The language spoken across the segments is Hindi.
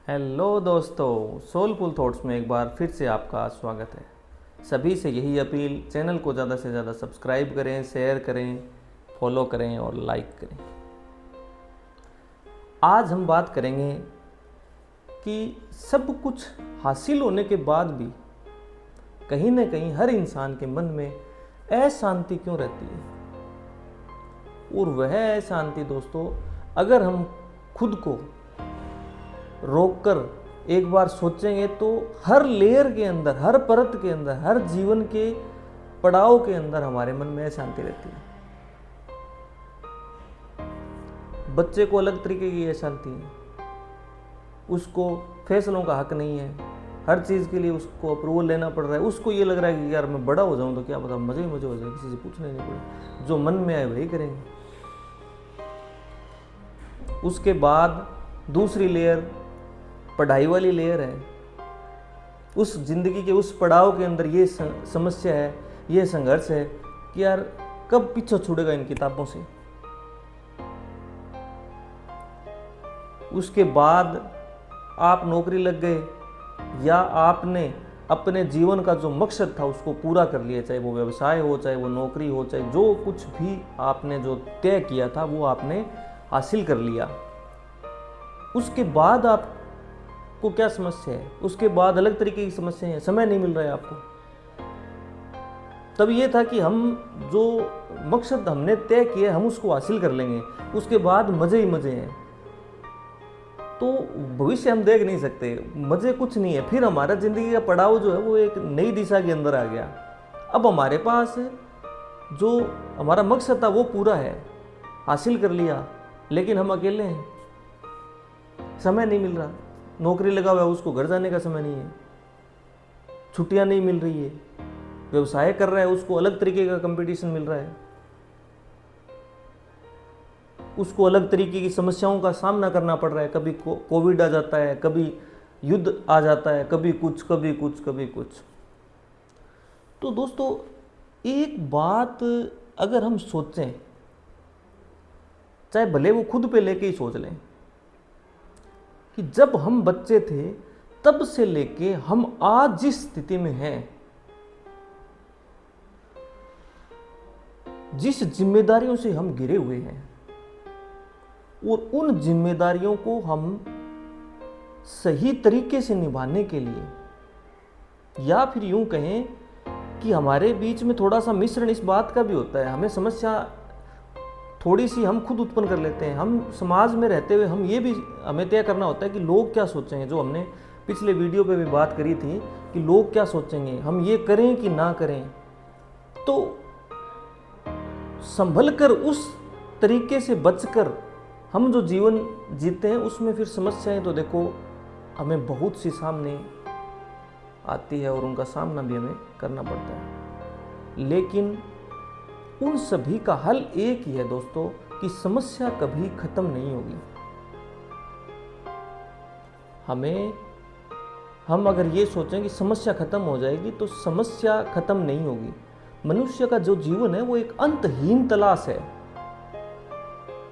हेलो दोस्तों, सोलफुल थॉट्स में एक बार फिर से आपका स्वागत है। सभी से यही अपील, चैनल को ज़्यादा से ज़्यादा सब्सक्राइब करें, शेयर करें, फॉलो करें और लाइक करें। आज हम बात करेंगे कि सब कुछ हासिल होने के बाद भी कहीं ना कहीं हर इंसान के मन में अशांति क्यों रहती है। और वह अशांति दोस्तों, अगर हम खुद को रोककर एक बार सोचेंगे तो हर लेयर के अंदर, हर परत के अंदर, हर जीवन के पड़ाव के अंदर हमारे मन में शांति रहती है। बच्चे को अलग तरीके की अशांति है, उसको फैसलों का हक नहीं है, हर चीज़ के लिए उसको अप्रूवल लेना पड़ रहा है। उसको ये लग रहा है कि यार मैं बड़ा हो जाऊं तो क्या पता मजे ही मजे हो जाए, किसी से पूछना नहीं पड़े, जो मन में आए वही करेंगे। उसके बाद दूसरी लेयर पढ़ाई वाली लेयर है। उस जिंदगी के उस पड़ाव के अंदर ये समस्या है, ये संघर्ष है कि यार कब पीछा छूटेगा इन किताबों से। उसके बाद आप नौकरी लग गए या आपने अपने जीवन का जो मकसद था उसको पूरा कर लिया, चाहे वो व्यवसाय हो, चाहे वो नौकरी हो, चाहे जो कुछ भी आपने जो तय किया था वो आपने हासिल कर लिया। उसके बाद आपको क्या समस्या है? उसके बाद अलग तरीके की समस्या है, समय नहीं मिल रहा है आपको। तब ये था कि हम जो मकसद हमने तय किया हम उसको हासिल कर लेंगे, उसके बाद मजे ही मजे हैं। तो भविष्य हम देख नहीं सकते, मजे कुछ नहीं है। फिर हमारा जिंदगी का पड़ाव जो है वो एक नई दिशा के अंदर आ गया। अब हमारे पास जो हमारा मकसद था वो पूरा है, हासिल कर लिया, लेकिन हम अकेले हैं, समय नहीं मिल रहा। नौकरी लगा हुआ है, उसको घर जाने का समय नहीं है, छुट्टियां नहीं मिल रही है। व्यवसाय कर रहा है, उसको अलग तरीके का कंपटीशन मिल रहा है, उसको अलग तरीके की समस्याओं का सामना करना पड़ रहा है। कभी कोविड आ जाता है, कभी युद्ध आ जाता है, कभी कुछ कभी कुछ कभी कुछ। तो दोस्तों एक बात अगर हम सोचें, चाहे भले वो खुद पे लेके ही सोच लें, कि जब हम बच्चे थे तब से लेके हम आज जिस स्थिति में हैं, जिस जिम्मेदारियों से हम घिरे हुए हैं, और उन जिम्मेदारियों को हम सही तरीके से निभाने के लिए, या फिर यूं कहें कि हमारे बीच में थोड़ा सा मिश्रण इस बात का भी होता है, हमें समस्या थोड़ी सी हम खुद उत्पन्न कर लेते हैं। हम समाज में रहते हुए हम ये भी हमें तय करना होता है कि लोग क्या सोचेंगे, जो हमने पिछले वीडियो पे भी बात करी थी कि लोग क्या सोचेंगे, हम ये करें कि ना करें। तो संभल कर, उस तरीके से बचकर हम जो जीवन जीते हैं उसमें फिर समस्याएं तो देखो हमें बहुत सी सामने आती है और उनका सामना भी हमें करना पड़ता है। लेकिन उन सभी का हल एक ही है दोस्तों, कि समस्या कभी खत्म नहीं होगी। हम अगर ये सोचें कि समस्या खत्म हो जाएगी, तो समस्या खत्म नहीं होगी। मनुष्य का जो जीवन है वो एक अंतहीन तलाश है।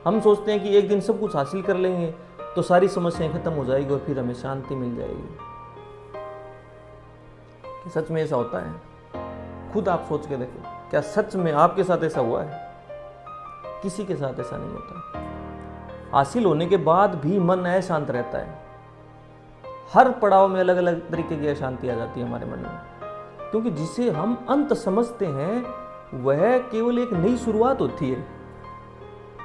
हम सोचते हैं कि एक दिन सब कुछ हासिल कर लेंगे तो सारी समस्याएं खत्म हो जाएगी और फिर हमें शांति मिल जाएगी। सच में ऐसा होता है? खुद आप सोच के देखो, क्या सच में आपके साथ ऐसा हुआ है? किसी के साथ ऐसा नहीं होता। हासिल होने के बाद भी मन अशांत रहता है। हर पड़ाव में अलग अलग तरीके की अशांति आ जाती है हमारे मन में, क्योंकि जिसे हम अंत समझते हैं वह केवल एक नई शुरुआत होती है।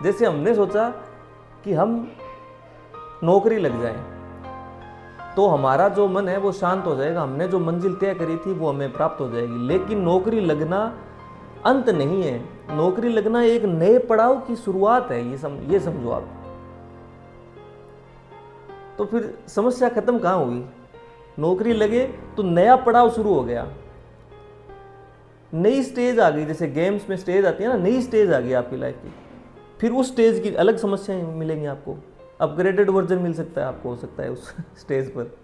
जैसे हमने सोचा कि हम नौकरी लग जाए तो हमारा जो मन है वो शांत हो जाएगा, हमने जो मंजिल तय करी थी वो हमें प्राप्त हो जाएगी। लेकिन नौकरी लगना अंत नहीं है, नौकरी लगना एक नए पड़ाव की शुरुआत है, ये समझो आप। तो फिर समस्या खत्म कहाँ होगी? नौकरी लगे तो नया पड़ाव शुरू हो गया, नई स्टेज आ गई। जैसे गेम्स में स्टेज आती है ना, नई स्टेज आ गई आपकी लाइफ की। फिर उस स्टेज की अलग समस्याएं मिलेंगी आपको, अपग्रेडेड वर्जन मिल सकता है आपको, हो सकता है उस स्टेज पर।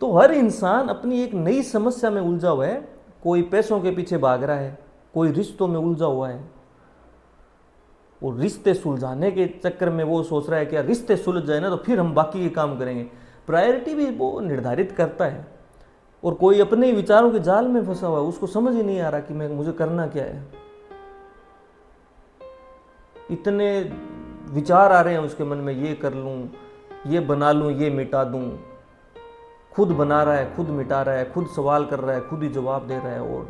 तो हर इंसान अपनी एक नई समस्या में उलझा हुआ है। कोई पैसों के पीछे भाग रहा है, कोई रिश्तों में उलझा हुआ है, और रिश्ते सुलझाने के चक्कर में वो सोच रहा है कि यार रिश्ते सुलझ जाए ना तो फिर हम बाकी के काम करेंगे। प्रायोरिटी भी वो निर्धारित करता है। और कोई अपने विचारों के जाल में फंसा हुआ है, उसको समझ ही नहीं आ रहा कि मुझे करना क्या है। इतने विचार आ रहे हैं उसके मन में, ये कर लूं, ये बना लूं, ये मिटा दूं। खुद बना रहा है, खुद मिटा रहा है, खुद सवाल कर रहा है, खुद ही जवाब दे रहा है, और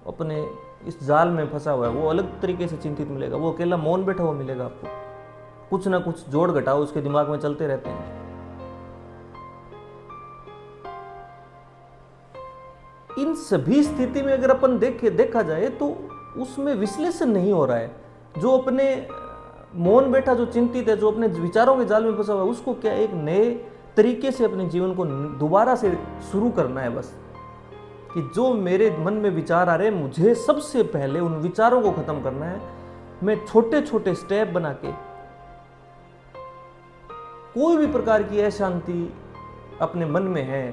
अपने इस जाल में फंसा हुआ है। वो अलग तरीके से चिंतित मिलेगा, वो अकेला मौन बैठा हुआ मिलेगा आपको। कुछ ना कुछ जोड़ घटाव उसके दिमाग में चलते रहते हैं। इन सभी स्थिति में अगर अपन देखा जाए तो उसमें विश्लेषण नहीं हो रहा है। जो अपने मौन बैठा, जो चिंतित है, जो अपने विचारों के जाल में फंसा हुआ है, उसको क्या एक नए तरीके से अपने जीवन को दोबारा से शुरू करना है। बस कि जो मेरे मन में विचार आ रहे हैं, मुझे सबसे पहले उन विचारों को खत्म करना है। मैं छोटे छोटे स्टेप बना के कोई भी प्रकार की अशांति अपने मन में है,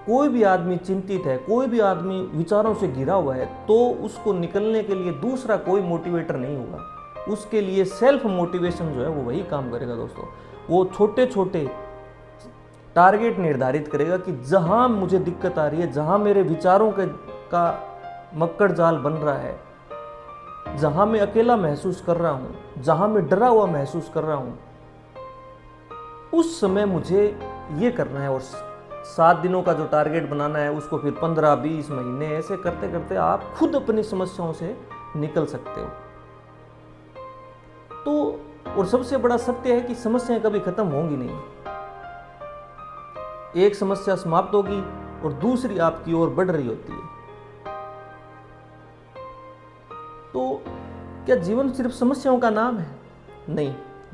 कोई भी आदमी चिंतित है, कोई भी आदमी विचारों से घिरा हुआ है, तो उसको निकलने के लिए दूसरा कोई मोटिवेटर नहीं होगा। उसके लिए सेल्फ मोटिवेशन जो है वो वही काम करेगा दोस्तों। वो छोटे छोटे टारगेट निर्धारित करेगा कि जहां मुझे दिक्कत आ रही है, जहां मेरे विचारों का मक्कड़ जाल बन रहा है, जहां मैं अकेला महसूस कर रहा हूं, जहां मैं डरा हुआ महसूस कर रहा हूं, उस समय मुझे ये करना है। और 7 दिनों का जो टारगेट बनाना है, उसको फिर 15-20 महीने ऐसे करते करते आप खुद अपनी समस्याओं से निकल सकते हो। तो और सबसे बड़ा सत्य है कि समस्याएं कभी खत्म होंगी नहीं। एक समस्या समाप्त होगी और दूसरी आपकी ओर बढ़ रही होती है। तो क्या जीवन सिर्फ समस्याओं का नाम है? नहीं,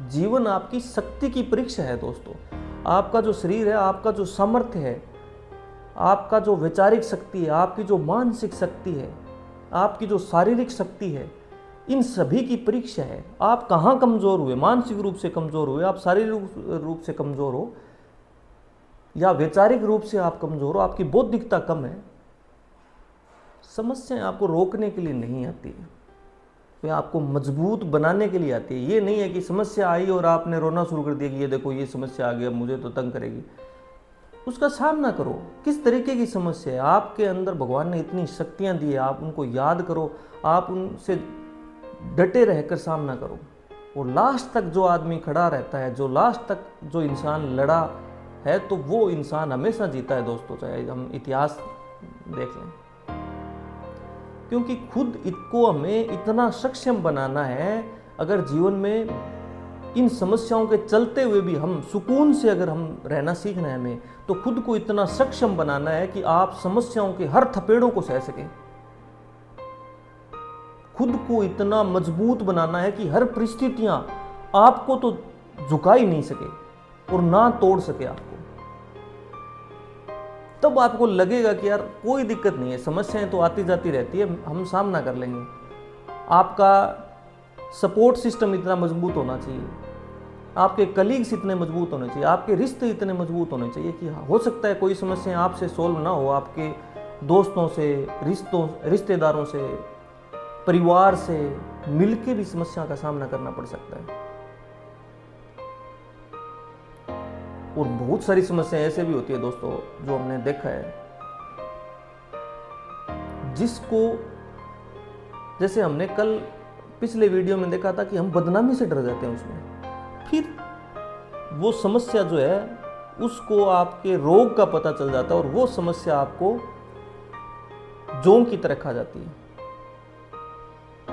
जीवन आपकी शक्ति की परीक्षा है दोस्तों। आपका जो शरीर है, आपका जो सामर्थ्य है, आपका जो वैचारिक शक्ति है, आपकी जो मानसिक शक्ति है, आपकी जो शारीरिक शक्ति है, इन सभी की परीक्षा है। आप कहाँ कमजोर हुए, मानसिक रूप से कमजोर हुए, आप शारीरिक रूप से कमजोर हो, या वैचारिक रूप से आप कमजोर हो, आपकी बौद्धिकता कम है, समस्याएं आपको रोकने के लिए नहीं आती है, वे आपको मजबूत बनाने के लिए आती है। ये नहीं है कि समस्या आई और आपने रोना शुरू कर दिया कि ये देखो ये समस्या आ गई, अब मुझे तो तंग करेगी। उसका सामना करो। किस तरीके की समस्या है? आपके अंदर भगवान ने इतनी शक्तियां दी है, आप उनको याद करो, आप उनसे डटे रहकर सामना करो। और लास्ट तक जो आदमी खड़ा रहता है, जो लास्ट तक जो इंसान लड़ा है, तो वो इंसान हमेशा जीता है दोस्तों, चाहे हम इतिहास देख लें। क्योंकि खुद को हमें इतना सक्षम बनाना है। अगर जीवन में इन समस्याओं के चलते हुए भी हम सुकून से अगर हम रहना सीखना है हमें, तो खुद को इतना सक्षम बनाना है कि आप समस्याओं के हर थपेड़ों को सह सकें। खुद को इतना मजबूत बनाना है कि हर परिस्थितियां आपको तो झुका ही नहीं सके और ना तोड़ सके आपको। तब आपको लगेगा कि यार कोई दिक्कत नहीं है, समस्याएं तो आती जाती रहती है, हम सामना कर लेंगे। आपका सपोर्ट सिस्टम इतना मजबूत होना चाहिए, आपके कलीग्स इतने मजबूत होने चाहिए, आपके रिश्ते इतने मजबूत होने चाहिए कि हो सकता है कोई समस्या आपसे सोल्व ना हो, आपके दोस्तों से, रिश्तेदारों से, परिवार से मिलके भी समस्या का सामना करना पड़ सकता है। और बहुत सारी समस्याएं ऐसे भी होती है दोस्तों, जो हमने देखा है, जिसको जैसे हमने कल पिछले वीडियो में देखा था कि हम बदनामी से डर जाते हैं उसमें। फिर वो समस्या जो है उसको आपके रोग का पता चल जाता है और वो समस्या आपको जोंक की तरह खा जाती है।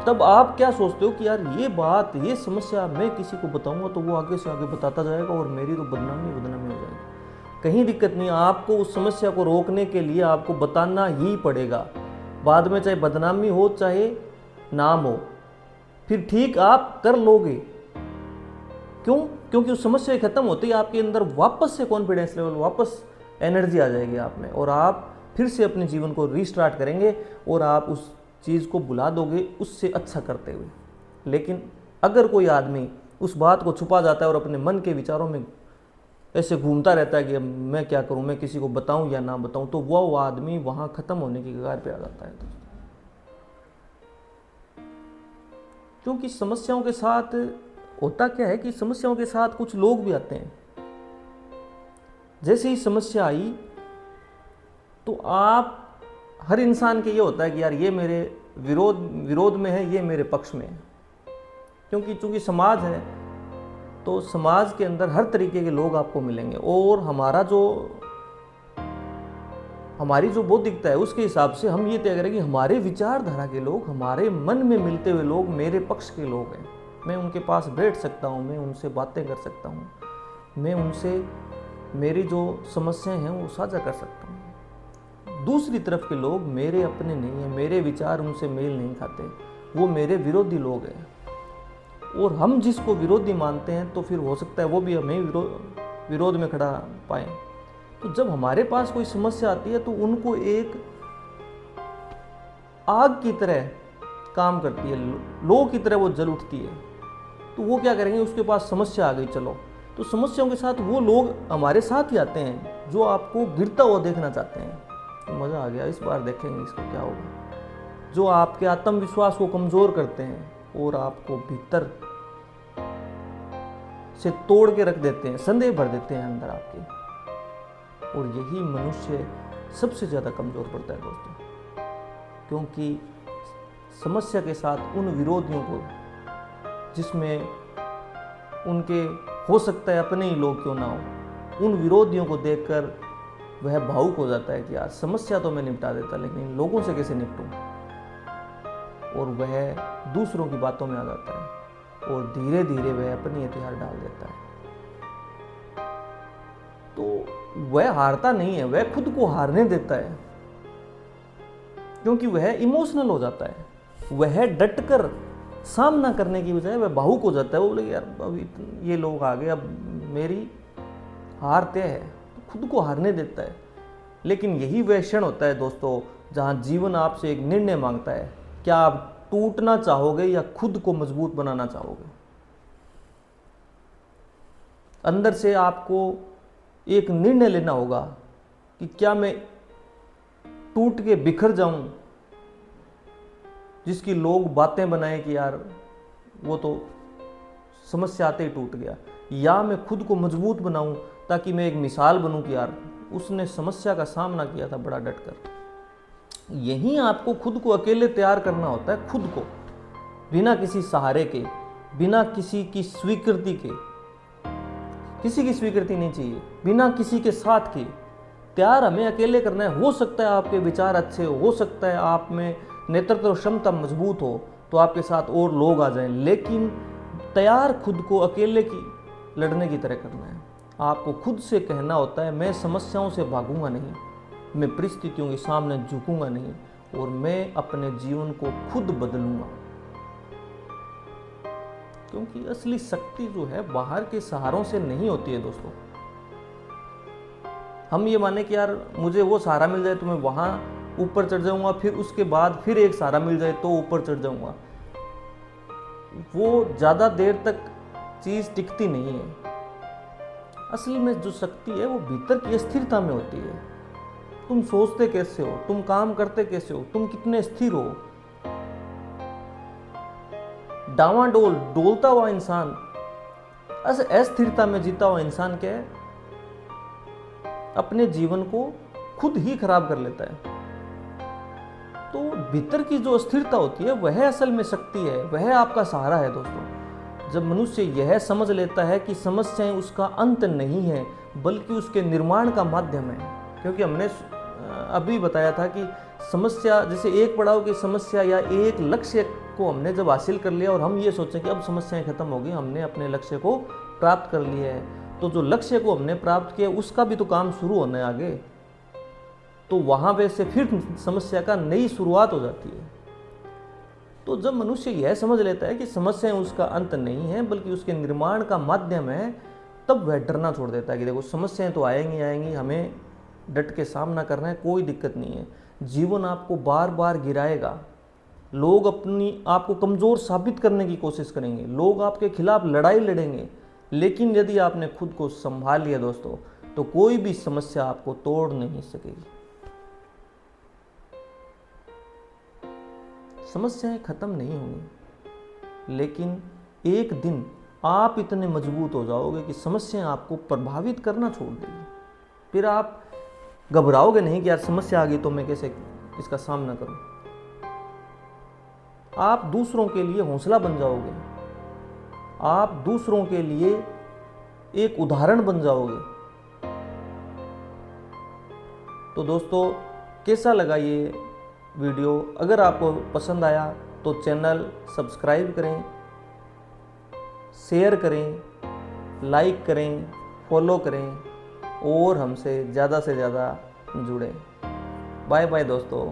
तब आप क्या सोचते हो कि यार ये बात, ये समस्या मैं किसी को बताऊंगा तो वो आगे से आगे बताता जाएगा और मेरी तो बदनामी हो जाएगी। कहीं दिक्कत नहीं, आपको उस समस्या को रोकने के लिए आपको बताना ही पड़ेगा। बाद में चाहे बदनामी हो चाहे नाम हो, फिर ठीक आप कर लोगे। क्यों? क्योंकि उस समस्या खत्म होती है, आपके अंदर वापस से कॉन्फिडेंस लेवल, वापस एनर्जी आ जाएगी आप में, और आप फिर से अपने जीवन को रीस्टार्ट करेंगे और आप उस चीज़ को भुला दोगे उससे अच्छा करते हुए। लेकिन अगर कोई आदमी उस बात को छुपा जाता है और अपने मन के विचारों में ऐसे घूमता रहता है कि मैं क्या करूं, मैं किसी को बताऊं या ना बताऊं, तो वो आदमी वहां खत्म होने की कगार पे आ जाता है दोस्तों। क्योंकि समस्याओं के साथ होता क्या है कि समस्याओं के साथ कुछ लोग भी आते हैं जैसे ही समस्या आई तो आप, हर इंसान के ये होता है कि यार ये मेरे विरोध में है, ये मेरे पक्ष में है। क्योंकि चूंकि समाज है तो समाज के अंदर हर तरीके के लोग आपको मिलेंगे, और हमारी जो बौद्धिकता है उसके हिसाब से हम ये तय करें कि हमारे विचारधारा के लोग, हमारे मन में मिलते हुए लोग मेरे पक्ष के लोग हैं। मैं उनके पास बैठ सकता हूँ, मैं उनसे बातें कर सकता हूँ, मैं उनसे मेरी जो समस्याएं हैं वो साझा कर सकता हूँ। दूसरी तरफ के लोग मेरे अपने नहीं हैं, मेरे विचार उनसे मेल नहीं खाते, वो मेरे विरोधी लोग हैं। और हम जिसको विरोधी मानते हैं तो फिर हो सकता है वो भी हमें विरोध में खड़ा पाए। तो जब हमारे पास कोई समस्या आती है तो उनको एक आग की तरह काम करती है, लो की तरह वो जल उठती है। तो वो क्या करेंगे, उसके पास समस्या आ गई, चलो, तो समस्याओं के साथ वो लोग हमारे साथ ही आते हैं जो आपको गिरता हुआ देखना चाहते हैं। तो मज़ा आ गया, इस बार देखेंगे इसको क्या होगा। जो आपके आत्मविश्वास को कमज़ोर करते हैं और आपको भीतर से तोड़ के रख देते हैं, संदेह भर देते हैं अंदर आपके। और यही मनुष्य सबसे ज़्यादा कमज़ोर पड़ता है दोस्तों, क्योंकि समस्या के साथ उन विरोधियों को, जिसमें उनके हो सकता है अपने ही लोग क्यों ना हो, उन विरोधियों को देखकर वह भावुक हो जाता है कि यार समस्या तो मैं निपटा देता, लेकिन इन लोगों से कैसे निपटूं। और वह दूसरों की बातों में आ जाता है और धीरे धीरे वह अपनी हथियार डाल देता है। तो वह हारता नहीं है, वह खुद को हारने देता है, क्योंकि वह इमोशनल हो जाता है। वह डटकर सामना करने की बजाय वह भावुक हो जाता है। वो बोले यार अब ये लोग आ गए, अब मेरी हार तय है, तो खुद को हारने देता है। लेकिन यही वह क्षण होता है दोस्तों जहां जीवन आपसे एक निर्णय मांगता है, क्या आप टूटना चाहोगे या खुद को मजबूत बनाना चाहोगे। अंदर से आपको एक निर्णय लेना होगा कि क्या मैं टूट के बिखर जाऊं, जिसकी लोग बातें बनाएं कि यार वो तो समस्या आते ही टूट गया, या मैं खुद को मजबूत बनाऊं ताकि मैं एक मिसाल बनूं कि यार उसने समस्या का सामना किया था बड़ा डटकर। यहीं आपको खुद को अकेले तैयार करना होता है, खुद को, बिना किसी सहारे के, बिना किसी की स्वीकृति के। किसी की स्वीकृति नहीं चाहिए, बिना किसी के साथ के तैयार हमें अकेले करना है। हो सकता है आपके विचार अच्छे हो सकता है आप में नेतृत्व क्षमता मजबूत हो तो आपके साथ और लोग आ जाएं, लेकिन तैयार खुद को अकेले की लड़ने की तरह करना है। आपको खुद से कहना होता है मैं समस्याओं से भागूंगा नहीं, मैं परिस्थितियों के सामने झुकूंगा नहीं, और मैं अपने जीवन को खुद बदलूंगा। क्योंकि असली शक्ति जो है बाहर के सहारों से नहीं होती है दोस्तों। हम ये माने कि यार मुझे वो सहारा मिल जाए तो मैं वहां ऊपर चढ़ जाऊंगा, फिर उसके बाद फिर एक सहारा मिल जाए तो ऊपर चढ़ जाऊंगा। वो ज्यादा देर तक चीज टिकती नहीं है। असल में जो शक्ति है वो भीतर की स्थिरता में होती है। तुम सोचते कैसे हो, तुम काम करते कैसे हो, तुम कितने स्थिर हो। डावाडोल डोलता हुआ इंसान, अस्थिरता में जीता हुआ इंसान क्या है, अपने जीवन को खुद ही खराब कर लेता है। तो भीतर की जो स्थिरता होती है वह असल में शक्ति है, वह आपका सहारा है दोस्तों। जब मनुष्य यह समझ लेता है कि समस्याएं उसका अंत नहीं है बल्कि उसके निर्माण का माध्यम है। क्योंकि हमने अभी बताया था कि समस्या, जैसे एक पड़ाव की समस्या या एक लक्ष्य को हमने जब हासिल कर लिया और हम ये सोचें कि अब समस्याएं खत्म हो गई, हमने अपने लक्ष्य को प्राप्त कर लिया है, तो जो लक्ष्य को हमने प्राप्त किया उसका भी तो काम शुरू होना है आगे। तो वहां पे से फिर समस्या का नई शुरुआत हो जाती है। तो जब मनुष्य यह समझ लेता है कि समस्याएं उसका अंत नहीं है बल्कि उसके निर्माण का माध्यम है, तब वह डरना छोड़ देता है कि देखो समस्याएं तो आएंगी, हमें डट के सामना करना है, कोई दिक्कत नहीं है। जीवन आपको बार बार गिराएगा, लोग आपको कमज़ोर साबित करने की कोशिश करेंगे, लोग आपके खिलाफ लड़ाई लड़ेंगे, लेकिन यदि आपने खुद को संभाल लिया दोस्तों तो कोई भी समस्या आपको तोड़ नहीं सकेगी। समस्याएं खत्म नहीं होंगी, लेकिन एक दिन आप इतने मजबूत हो जाओगे कि समस्याएं आपको प्रभावित करना छोड़ देगी। फिर आप घबराओगे नहीं कि यार समस्या आ गई तो मैं कैसे इसका सामना करूं। आप दूसरों के लिए हौसला बन जाओगे, आप दूसरों के लिए एक उदाहरण बन जाओगे। तो दोस्तों, कैसा लगा ये वीडियो? अगर आपको पसंद आया तो चैनल सब्सक्राइब करें, शेयर करें, लाइक करें, फॉलो करें और हमसे ज़्यादा से ज़्यादा जुड़ें। बाय बाय दोस्तों।